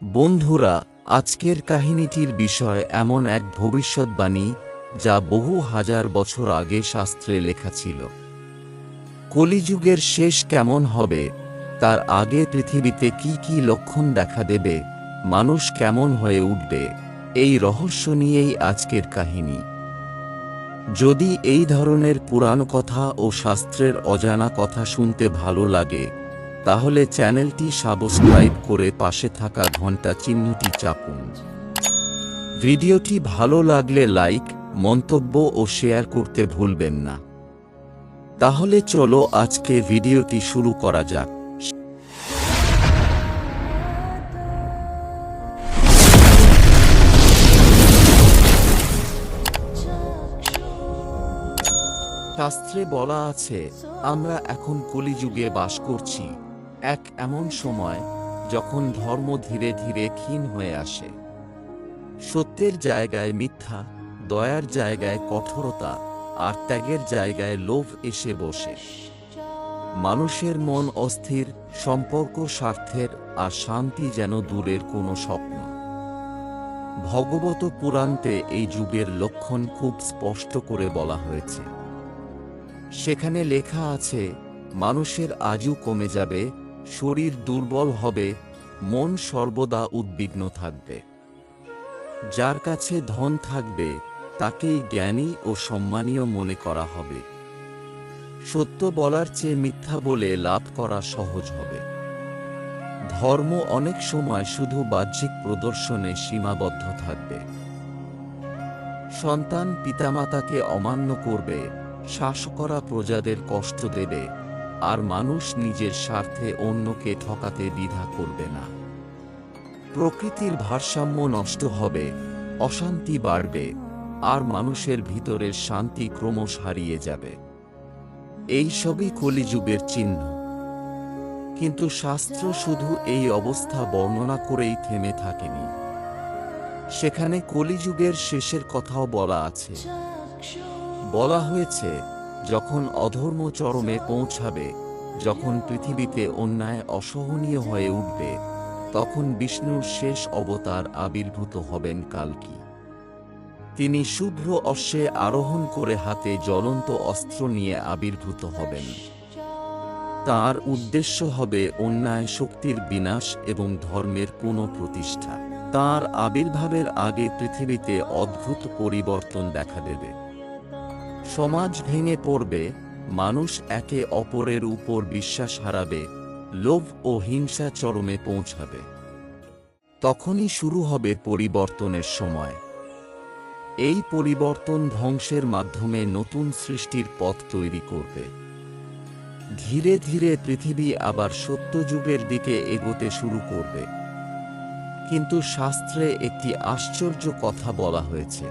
বন্ধুরা, আজকের কাহিনীটির বিষয় এমন এক ভবিষ্যৎবাণী যা বহু হাজার বছর আগে শাস্ত্রে লেখা ছিল। কলিযুগের শেষ কেমন হবে, তার আগে পৃথিবীতে কি কি লক্ষণ দেখা দেবে, মানুষ কেমন হয়ে উঠবে, এই রহস্য নিয়েই আজকের কাহিনী। যদি এই ধরনের পুরাণ কথা ও শাস্ত্রের অজানা কথা শুনতে ভালো লাগে, তাহলে চ্যানেলটি সাবস্ক্রাইব করে পাশে থাকা ঘন্টা চিহ্নটি চাপুন। ভিডিওটি ভালো লাগলে লাইক, মন্তব্য ও শেয়ার করতে ভুলবেন না। তাহলে চলো আজকে ভিডিওটি শুরু করা যাক। শাস্ত্রে বলা আছে, আমরা এখন কলিযুগে বাস করছি, এক এমন সময় যখন ধর্ম ধীরে ধীরে ক্ষীণ হয়ে আসে। সত্যের জায়গায় মিথ্যা, দয়ার জায়গায় কঠোরতা, আর ত্যাগের জায়গায় লোভ এসে বসে। মানুষের মন অস্থির, সম্পর্ক স্বার্থের, আর শান্তি যেন দূরের কোনো স্বপ্ন। ভগবত পুরাণে এই যুগের লক্ষণ খুব স্পষ্ট করে বলা হয়েছে। সেখানে লেখা আছে, মানুষের আয়ু কমে যাবে, শরীর দুর্বল হবে, মন সর্বদা উদ্বিগ্ন থাকবে। যার কাছে ধন থাকবে তাকেই জ্ঞানী ও সম্মানীয় মনে করা হবে। সত্য বলার চেয়ে মিথ্যা বলে লাভ করা সহজ হবে। ধর্ম অনেক সময় শুধু বাহ্যিক প্রদর্শনে সীমাবদ্ধ থাকবে। সন্তান পিতামাতাকে অমান্য করবে, শাসকরা প্রজাদের কষ্ট দেবে, আর মানুষ নিজের স্বার্থে অন্যকে ঠকাতে দ্বিধা করবে না। প্রকৃতির ভারসাম্য নষ্ট হবে, অশান্তি বাড়বে, আর মানুষের ভিতরের শান্তি ক্রমশ হারিয়ে যাবে। এই সবই কলিযুগের চিহ্ন। কিন্তু শাস্ত্র শুধু এই অবস্থা বর্ণনা করেই থেমে থাকেনি। সেখানে কলিযুগের শেষের কথাও বলা আছে। বলা হয়েছে, যখন অধর্ম চরমে পৌঁছাবে, যখন পৃথিবীতে অন্যায় অসহনীয় হয়ে উঠবে, তখন বিষ্ণুর শেষ অবতার আবির্ভূত হবেন কালকি। তিনি শুভ্র অশ্বে আরোহণ করে হাতে জ্বলন্ত অস্ত্র নিয়ে আবির্ভূত হবেন। তার উদ্দেশ্য হবে অন্যায় শক্তির বিনাশ এবং ধর্মের পুনঃপ্রতিষ্ঠা। তার আবির্ভাবের আগে পৃথিবীতে অদ্ভুত পরিবর্তন দেখা দেবে। সমাজ ভেঙে পড়বে, মানুষ একে অপরের উপর বিশ্বাস হারাবে, লোভ ও হিংসা চরমে পৌঁছাবে। তখনই শুরু হবে পরিবর্তনের সময়। এই পরিবর্তন ধ্বংসের মাধ্যমে নতুন সৃষ্টির পথ তৈরি করবে। ধীরে ধীরে পৃথিবী আবার সত্যযুগের দিকে এগোতে শুরু করবে। কিন্তু শাস্ত্রে একটি আশ্চর্য কথা বলা হয়েছে।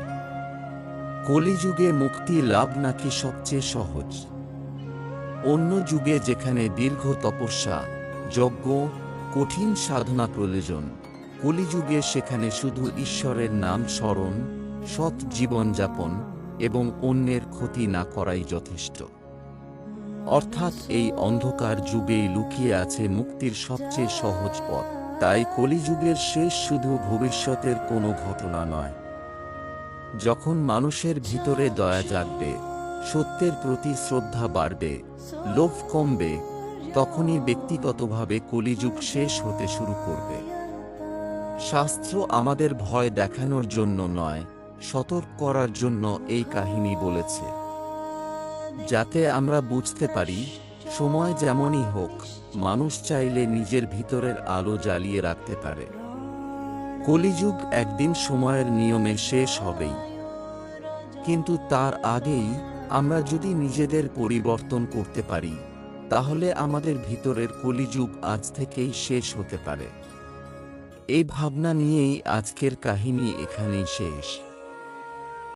কলিযুগে মুক্তি লাভ নাকি সবচেয়ে সহজ। অন্য যুগে যেখানে দীর্ঘ তপস্যা, যজ্ঞ, কঠিন সাধনা প্রয়োজন, কলিযুগে সেখানে শুধু ঈশ্বরের নাম স্মরণ, সৎ জীবনযাপন এবং অন্যের ক্ষতি না করাই যথেষ্ট। অর্থাৎ এই অন্ধকার যুগেই লুকিয়ে আছে মুক্তির সবচেয়ে সহজ পথ। তাই কলিযুগের শেষ শুধু ভবিষ্যতের কোনো ঘটনা নয়। যখন মানুষের ভিতরে দয়া জাগবে, সত্যের প্রতি শ্রদ্ধা বাড়বে, লোভ কমবে, তখনই ব্যক্তিগতভাবে কলিযুগ শেষ হতে শুরু করবে। শাস্ত্র আমাদের ভয় দেখানোর জন্য নয়, সতর্ক করার জন্য এই কাহিনী বলেছে, যাতে আমরা বুঝতে পারি, সময় যেমনই হোক, মানুষ চাইলে নিজের ভিতরের আলো জ্বালিয়ে রাখতে পারে। কলিযুগ একদিন সময়ের নিয়মে শেষ হবেই। কিন্তু তার আগেই আমরা যদি নিজেদের পরিবর্তন করতে পারি, তাহলে আমাদের ভিতরের কলিযুগ আজ থেকেই শেষ হতে পারে। এই ভাবনা নিয়েই আজকের কাহিনী এখানেই শেষ।